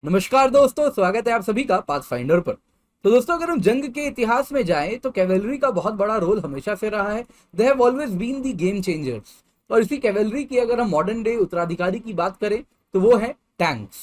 नमस्कार दोस्तों, स्वागत है आप सभी का पाथफाइंडर पर। तो दोस्तों, अगर हम जंग के इतिहास में जाएं तो कैवेलरी का बहुत बड़ा रोल हमेशा से रहा है। They have always been the game changers. और इसी कैवेलरी की अगर हम मॉडर्न डे उत्तराधिकारी की बात करें तो वो है टैंक्स।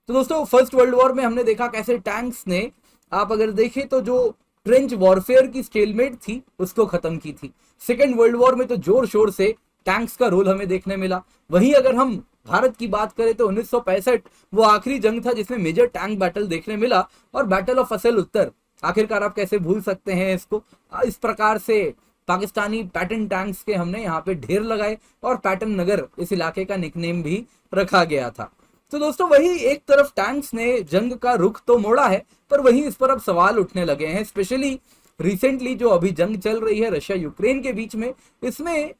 तो दोस्तों, फर्स्ट वर्ल्ड वॉर में हमने देखा कैसे टैंक्स ने, आप अगर देखें तो जो ट्रेंच वॉरफेयर की स्टेलमेट थी उसको खत्म की थी। सेकेंड वर्ल्ड वॉर में तो जोर शोर से टैंक्स का रोल हमें देखने मिला। वहीं अगर हम भारत की बात करें तो 1965 वो आखिरी जंग था जिसमें मेजर टैंक बैटल देखने मिला, और बैटल ऑफ असल उत्तर। आखिरकार आप कैसे भूल सकते हैं इसको। इस प्रकार से पाकिस्तानी पैटर्न टैंक्स के हमने यहाँ पे ढेर लगाए, और पैटर्न नगर इस इलाके का निकनेम भी रखा गया था। तो दोस्तों, वही एक तरफ टैंक्स ने जंग का रुख तो मोड़ा है, पर वहीं इस पर अब सवाल उठने लगे हैं। स्पेशली रिसेंटली जो अभी जंग चल रही है रशिया यूक्रेन के बीच में, इसमें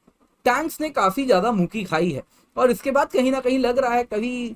टैंक्स ने काफी ज्यादा मुकी खाई है। और इसके बाद कहीं ना कहीं लग रहा है,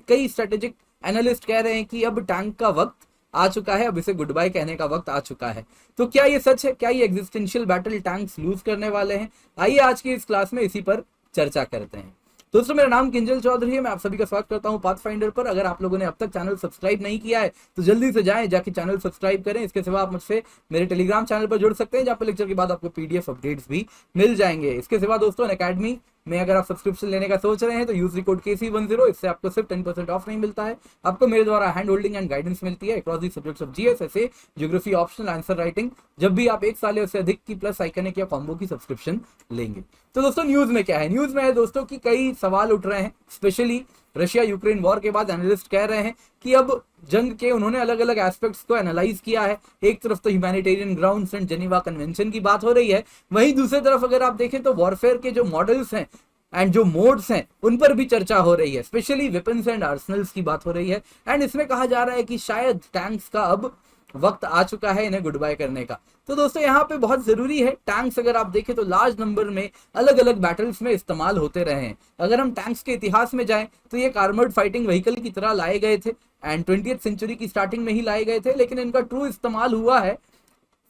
कई स्ट्रेटेजिक एनालिस्ट कह रहे हैं कि अब टैंक का वक्त आ चुका है, अब इसे गुड बाय कहने का वक्त आ चुका है। तो क्या ये सच है? क्या ये एग्जिस्टेंशियल बैटल टैंक्स लूज करने वाले हैं? आइए आज की इस क्लास में इसी पर चर्चा करते हैं। दोस्तों, मेरा नाम किंजल चौधरी है। मैं आप सभी का स्वागत करता हूं पाथफाइंडर पर। अगर आप लोगों ने अब तक चैनल सब्सक्राइब नहीं किया है तो जल्दी से जाएं, जाके चैनल सब्सक्राइब करें। इसके सिवा आप मुझसे मेरे टेलीग्राम चैनल पर जुड़ सकते हैं, जहां पर लेक्चर के बाद आपको पीडीएफ अपडेट्स भी मिल जाएंगे। इसके सिवा दोस्तों, अकेडमी में अगर आप सब्सक्रिप्शन लेने का सोच रहे हैं तो यूज कोड KC10। इससे आपको सिर्फ 10% ऑफ नहीं मिलता है, आपको मेरे द्वारा हैंड होल्डिंग एंड गाइडेंस मिलती है across the subjects of GS, ऐसे ज्योग्राफी, ऑप्शनल, आंसर राइटिंग, जब भी आप 1 साल या उससे अधिक की प्लस आइकनिक या कॉम्बो की सब्सक्रिप्शन लेंगे। तो दोस्तों, न्यूज में क्या है? न्यूज में है दोस्तों कि कई सवाल उठ रहे हैं। स्पेशली रशिया यूक्रेन वॉर के बाद एनालिस्ट कह रहे हैं कि अब जंग के उन्होंने अलग अलग एस्पेक्ट्स को एनालाइज किया है। एक तरफ तो humanitarian grounds and Geneva convention की बात हो रही है, वहीं दूसरी तरफ अगर आप देखें तो वॉरफेयर के जो मॉडल्स हैं एंड जो मोड्स हैं उन पर भी चर्चा हो रही है। स्पेशली वेपन्स एंड आर्सनल्स की बात हो रही है, एंड इसमें कहा जा रहा है कि शायद टैंक्स का अब वक्त आ चुका है इन्हें गुड बाय करने का। तो दोस्तों, यहाँ पे बहुत जरूरी है, टैंक्स अगर आप देखें तो लार्ज नंबर में अलग अलग बैटल्स में इस्तेमाल होते रहे हैं। अगर हम टैंक्स के इतिहास में जाएं तो ये आर्मर्ड फाइटिंग व्हीकल की तरह लाए गए थे, एंड 20वीं सेंचुरी की स्टार्टिंग में ही लाए गए थे, लेकिन इनका ट्रू इस्तेमाल हुआ है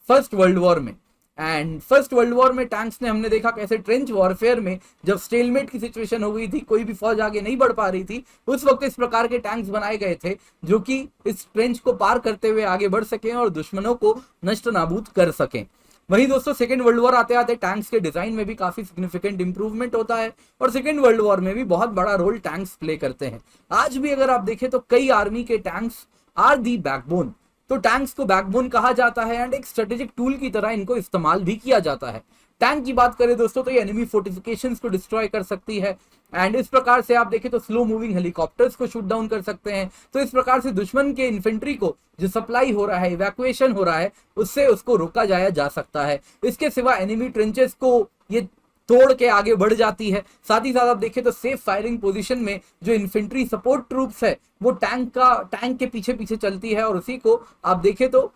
फर्स्ट वर्ल्ड वॉर में। एंड फर्स्ट वर्ल्ड वॉर में टैंक्स ने, हमने देखा कैसे ट्रेंच वॉरफेयर में जब स्टेलमेट की सिचुएशन हो गई थी, कोई भी फौज आगे नहीं बढ़ पा रही थी, उस वक्त इस प्रकार के टैंक्स बनाए गए थे जो कि इस ट्रेंच को पार करते हुए आगे बढ़ सकें और दुश्मनों को नष्ट नाबूद कर सकें। वहीं दोस्तों, सेकेंड वर्ल्ड वॉर आते आते टैंक्स के डिजाइन में भी काफी सिग्निफिकेंट इंप्रूवमेंट होता है, और सेकेंड वर्ल्ड वॉर में भी बहुत बड़ा रोल टैंक्स प्ले करते हैं। आज भी अगर आप देखें तो कई आर्मी के टैंक्स आर दी बैकबोन। तो टैंक्स को बैकबोन कहा जाता है, एंड एक स्ट्रेटेजिक टूल की तरह इनको इस्तेमाल भी किया जाता है। टैंक की बात करें दोस्तों तो ये एनिमी फोर्टिफिकेशंस को डिस्ट्रॉय कर सकती है, एंड इस प्रकार से आप देखें तो स्लो मूविंग हेलीकॉप्टर्स को शूट डाउन कर सकते हैं। तो इस प्रकार से दुश्मन के इन्फेंट्री को जो सप्लाई हो रहा है, इवैक्यूएशन हो रहा है, उससे उसको रोका जाया जा सकता है। इसके सिवा एनिमी ट्रेंचेस को ये तोड़ के आगे बढ़ जाती है। साथ ही साथ आप देखें तो सेफ फायरिंग पोजीशन में जो इन्फेंट्री सपोर्ट ट्रूप्स है वो टैंक के पीछे पीछे चलती है, और उसी को आप देखें तो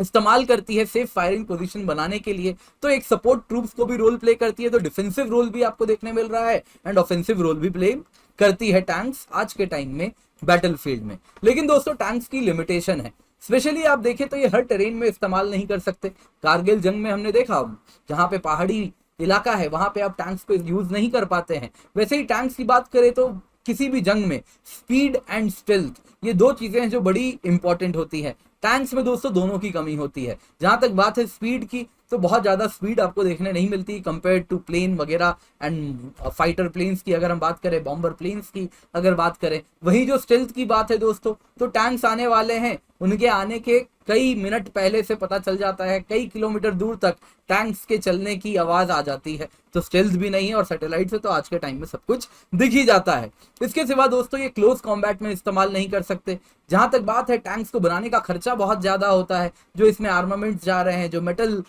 इस्तेमाल करती है सेफ फायरिंग पोजीशन बनाने के लिए। तो एक सपोर्ट ट्रूप्स को भी रोल प्ले करती है, तो डिफेंसिव रोल भी आपको देखने मिल रहा है एंड ऑफेंसिव रोल भी प्ले करती है टैंक्स आज के टाइम में बैटलफील्ड में। लेकिन दोस्तों, टैंक्स की लिमिटेशन है। स्पेशली आप देखें तो ये हर टेरेन में इस्तेमाल नहीं कर सकते। कारगिल जंग में हमने देखा, जहां पे पहाड़ी इलाका है वहां पे आप टैंक्स को यूज नहीं कर पाते हैं। वैसे ही टैंक्स की बात करें तो किसी भी जंग में स्पीड एंड स्टेल्थ, ये दो चीजें हैं जो बड़ी इंपॉर्टेंट होती है। टैंक्स में दोस्तों दोनों की कमी होती है। जहां तक बात है स्पीड की, तो बहुत ज्यादा स्पीड आपको देखने नहीं मिलती कंपेयर टू प्लेन वगैरह एंड फाइटर प्लेन्स की अगर हम बात करें, बॉम्बर प्लेन्स की अगर बात करें। वही जो स्टेल्थ की बात है दोस्तों, तो टैंक्स आने वाले हैं, उनके आने के कई मिनट पहले से पता चल जाता है, कई किलोमीटर दूर तक टैंक्स के चलने की आवाज आ जाती है। तो स्टेल्थ भी नहीं है, और सैटेलाइट से तो आज के टाइम में सब कुछ दिख ही जाता है। इसके सिवा दोस्तों, ये क्लोज कॉम्बैट में इस्तेमाल नहीं कर सकते। जहां तक बात है, टैंक्स को बनाने का खर्चा बहुत ज्यादा होता है। जो इसमें आर्मामेंट्स जा रहे हैं, जो मेटल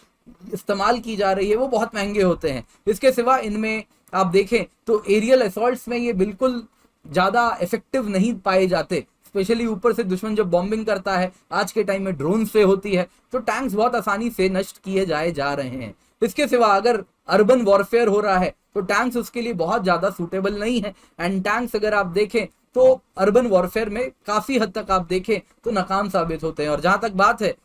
इस्तेमाल की जा रही है, वो बहुत महंगे होते हैं। इसके सिवा इनमें आप देखें तो एरियल असॉल्ट्स में ये बिल्कुल ज्यादा इफेक्टिव नहीं पाए जाते। स्पेशली ऊपर से दुश्मन जब बॉम्बिंग करता है, आज के टाइम में ड्रोन से होती है, तो टैंक्स बहुत आसानी से नष्ट किए जाए जा रहे हैं। इसके सिवा अगर अर्बन वॉरफेयर हो रहा है तो टैंक्स उसके लिए बहुत ज्यादा सूटेबल नहीं है, एंड टैंक्स अगर आप देखें तो अर्बन वॉरफेयर में काफी हद तक आप देखें तो नाकाम साबित होते हैं। और जहां तक बात है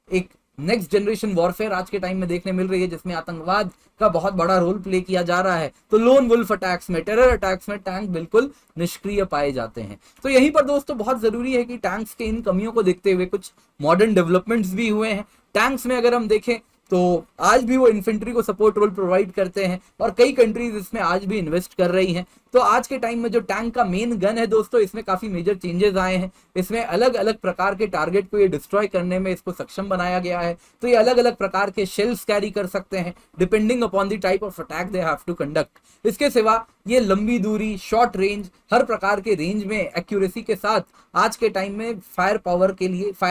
एक नेक्स्ट जनरेशन वॉरफेयर आज के टाइम में देखने मिल रही है, जिसमें आतंकवाद का बहुत बड़ा रोल प्ले किया जा रहा है, तो लोन वुल्फ अटैक्स में, टेरर अटैक्स में टैंक बिल्कुल निष्क्रिय पाए जाते हैं। तो यहीं पर दोस्तों बहुत जरूरी है कि टैंक्स के इन कमियों को देखते हुए कुछ मॉडर्न डेवलपमेंट्स भी हुए हैं। टैंक्स में अगर हम देखें तो आज भी वो इन्फेंट्री को सपोर्ट रोल प्रोवाइड करते हैं और कई कंट्रीज इसमें आज भी इन्वेस्ट कर रही हैं। तो आज के टाइम में जो टैंक का मेन गन है दोस्तों, इसमें काफी मेजर चेंजेस आए हैं। इसमें अलग अलग प्रकार के टारगेट को ये डिस्ट्रॉय करने में इसको सक्षम बनाया गया है। तो ये अलग अलग प्रकार के शेल्स कैरी कर सकते हैं depending upon the type of attack they have to conduct. इसके सिवा ये लंबी दूरी, शॉर्ट रेंज, हर प्रकार के रेंज में एक्यूरेसी के साथ आज के टाइम में फायर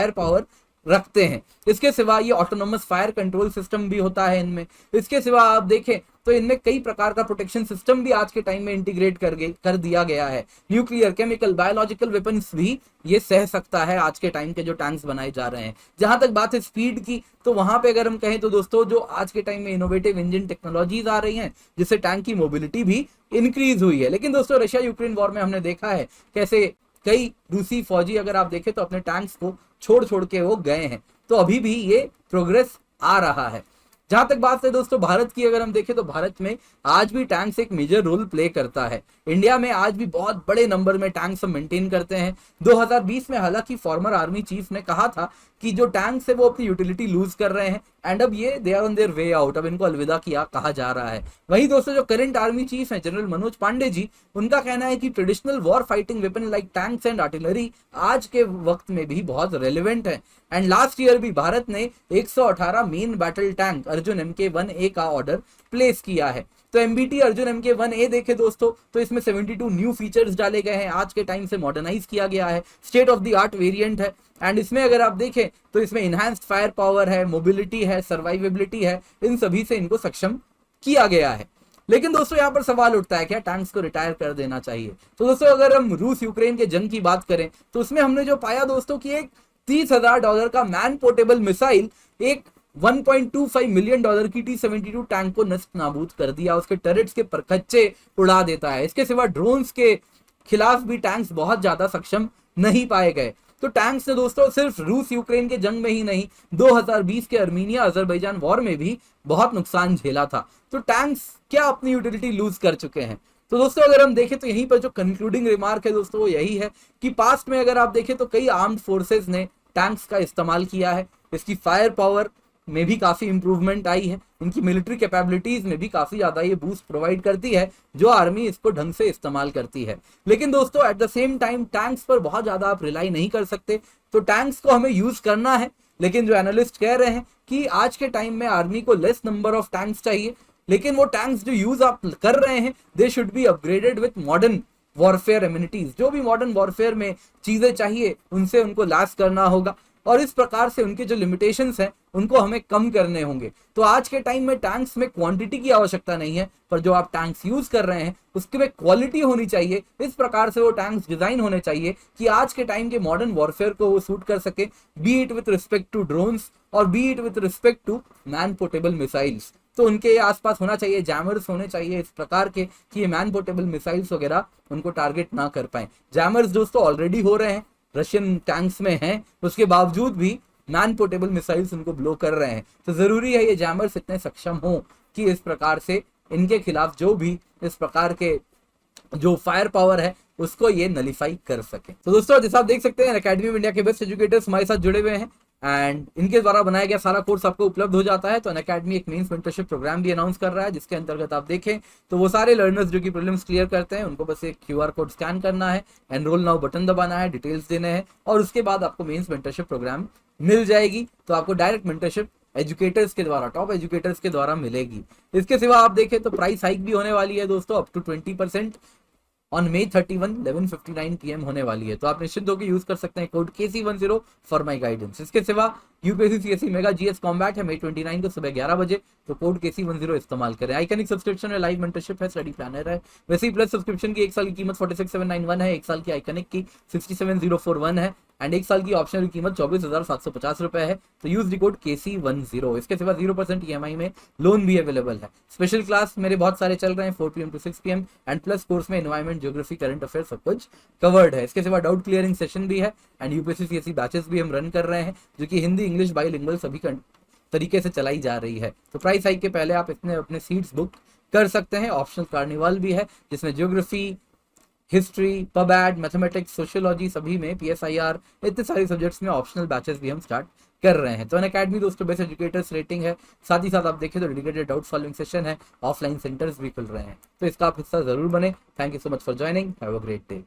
पावर रखते हैं। इसके सिवा ये ऑटोनोमस फायर कंट्रोल सिस्टम भी होता है इनमें। इसके सिवा आप देखें तो इनमें कई प्रकार का प्रोटेक्शन सिस्टम भी आज के टाइम में इंटीग्रेट कर दिया गया है। न्यूक्लियर, केमिकल, बायोलॉजिकल वेपन्स भी ये सह सकता है आज के टाइम के जो टैंक्स बनाए जा रहे हैं। जहां तक बात है स्पीड की, तो वहां पे अगर हम कहें तो दोस्तों जो आज के टाइम में इनोवेटिव इंजन टेक्नोलॉजीज आ रही हैं, जिससे टैंक की मोबिलिटी भी इंक्रीज हुई है। लेकिन दोस्तों रशिया यूक्रेन वॉर में हमने देखा है कैसे कई रूसी फौजी अगर आप देखें तो अपने टैंक्स को छोड़ के वो गए हैं। तो अभी भी ये प्रोग्रेस आ रहा है। जहां तक बात है दोस्तों भारत की, अगर हम देखें तो भारत में आज भी टैंक्स एक मेजर रोल प्ले करता है। इंडिया में आज भी बहुत बड़े नंबर में टैंक्स हम मेंटेन करते हैं। 2020 में हालांकि फॉर्मर आर्मी चीफ ने कहा था कि जो टैंक्स है वो अपनी यूटिलिटी लूज कर रहे हैं एंड अब ये they are on their way out, अब इनको अलविदा किया कहा जा रहा है। वहीं दोस्तों जो करंट आर्मी चीफ है जनरल मनोज पांडे जी, उनका कहना है कि traditional war fighting weapon like tanks and artillery आज के वक्त में भी बहुत रेलिवेंट है। एंड लास्ट ईयर भी भारत ने 118 main battle tank Arjun MK1A का ऑर्डर प्लेस किया है। तो MBT अर्जुन MK1A देखे दोस्तों तो इसमें 72 न्यू फीचर्स डाले गए हैं, आज के टाइम से मॉडर्नाइज किया गया है, state of the art variant है। एंड इसमें अगर आप देखें तो इसमें इनहैंस्ड फायर पावर है, मोबिलिटी है, सर्वाइवेबिलिटी है, इन सभी से इनको सक्षम किया गया है। लेकिन दोस्तों यहाँ पर सवाल उठता है क्या टैंक्स को रिटायर कर देना चाहिए? तो दोस्तों अगर हम रूस यूक्रेन के जंग की बात करें तो उसमें हमने जो पाया दोस्तों कि एक $30,000 का मैन पोर्टेबल मिसाइल एक $1.25 मिलियन की T-72 टैंक को नष्ट नाबूद कर दिया, उसके टर्रेट्स के परखच्चे उड़ा देता है। इसके सिवा ड्रोन्स के खिलाफ भी टैंक्स बहुत ज्यादा सक्षम नहीं पाए गए। तो टैंक्स ने दोस्तों सिर्फ रूस यूक्रेन के जंग में ही नहीं, 2020 के अर्मीनिया अजरबैजान वॉर में भी बहुत नुकसान झेला था। तो टैंक्स क्या अपनी यूटिलिटी लूज कर चुके हैं? तो दोस्तों अगर हम देखें तो यहीं पर जो कंक्लूडिंग रिमार्क है दोस्तों वो यही है कि पास्ट में अगर आप देखें तो कई आर्म्ड फोर्सेस ने टैंक्स का इस्तेमाल किया है। इसकी फायर पावर में भी काफी इंप्रूवमेंट आई है, इनकी मिलिट्री कैपेबिलिटीज में भी काफी ज्यादा ये बूस्ट प्रोवाइड करती है जो आर्मी इसको ढंग से इस्तेमाल करती है। लेकिन दोस्तों at the same time tanks पर बहुत ज्यादा आप रिलाई नहीं कर सकते। तो टैंक्स को हमें यूज करना है, लेकिन जो एनालिस्ट कह रहे हैं कि आज के टाइम में आर्मी को लेस नंबर ऑफ टैंक्स चाहिए, लेकिन वो टैंक्स जो यूज आप कर रहे हैं they should be upgraded with modern warfare amenities. जो भी मॉडर्न वॉरफेयर में चीजें चाहिए उनसे उनको लैस करना होगा और इस प्रकार से उनके जो लिमिटेशंस हैं उनको हमें कम करने होंगे। तो आज के टाइम में टैंक्स में क्वांटिटी की आवश्यकता नहीं है, पर जो आप टैंक्स यूज कर रहे हैं उसके में क्वालिटी होनी चाहिए। इस प्रकार से वो टैंक्स डिजाइन होने चाहिए कि आज के टाइम के मॉडर्न वॉरफेयर को वो सूट कर सके, be it with respect to drones और be it with respect to man portable missiles. तो उनके आसपास होना चाहिए जैमर्स होने चाहिए इस प्रकार के कि ये मैन पोर्टेबल मिसाइल्स वगैरह उनको टारगेट ना कर पाए। जैमर्स दोस्तों ऑलरेडी हो रहे हैं, रशियन टैंक्स में हैं, उसके बावजूद भी मैन पोर्टेबल मिसाइल्स उनको ब्लो कर रहे हैं। तो जरूरी है ये जैमर्स इतने सक्षम हो कि इस प्रकार से इनके खिलाफ जो भी इस प्रकार के जो फायर पावर है उसको ये नलीफाई कर सके। तो दोस्तों जैसा आप देख सकते हैं एकेडमी ऑफ इंडिया के बेस्ट एजुकेटर्स हमारे साथ जुड़े हुए हैं एंड इनके द्वारा बनाया गया सारा कोर्स आपको उपलब्ध हो जाता है। तो अनअकैडमी एक मेंस मेंटरशिप प्रोग्राम भी अनाउंस कर रहा है, जिसके अंतर्गत आप देखें तो वो सारे लर्नर्स जो कि प्रीलिम्स क्लियर करते हैं उनको बस एक QR कोड स्कैन करना है, एनरोल नाउ बटन दबाना है, डिटेल्स देने हैं और उसके बाद आपको मेंस मेंटरशिप प्रोग्राम मिल जाएगी। तो आपको डायरेक्ट मेंटरशिप एजुकेटर्स के द्वारा, टॉप एजुकेटर्स के द्वारा मिलेगी। इसके सिवा आप देखें तो प्राइस हाइक भी होने वाली है दोस्तों, up to 20% on May 31 11:59 PM होने वाली है। तो आप निश्चित होकर यूज कर सकते हैं code KC10 for my guidance. इसके सिवा UPSC CSE mega GS combat है May 29 को सुबह 11 बजे, तो कोड KC10 इस्तेमाल करें। आइकनिक सब्सक्रिप्शन में लाइव मेंटरशिप है, स्टडी प्लानर है। वैसे प्लस सब्सक्रिप्शन की 1 साल की कीमत 46,791 है, 1 साल की आइकनिक की 67,041 है एंड 1 साल की ऑप्शनल कीमत 24,750 रुपए है। तो यूज कोड KC10। इसके सिवा 0% EMI में लोन भी अवेलेबल है। स्पेशल क्लास मेरे बहुत सारे चल रहे हैं 4 PM to 6 PM and plus course में एनवायरमेंट, ज्योग्राफी, करंट अफेयर सब कुछ कवर्ड है। इसके सिवा डाउट क्लियरिंग सेशन भी है एंड यूपीएससी CSE बैचेस भी हम रन कर रहे हैं जो कि हिंदी, इंग्लिश, बाइलिंगुअल सभी तरीके से चलाई जा रही है। तो प्राइस हाइक के पहले आप इसमें अपने सीट्स बुक कर सकते हैं। ऑप्शनल कार्निवल भी है जिसमें geography, history, pub ad, mathematics, sociology सभी में PSIR, इतने सारे सब्जेक्ट्स में ऑप्शनल बैचेस भी हम स्टार्ट कर रहे हैं। तो अनअकैडमी दोस्तों बेस्ट एजुकेटर्स रेटिंग है, साथ ही साथ आप देखें तो डेडिकेटेड डाउट सॉल्विंग सेशन है, ऑफलाइन सेंटर्स भी खुल रहे हैं, तो इसका आप हिस्सा जरूर बने। Thank you so much for joining, have a great day.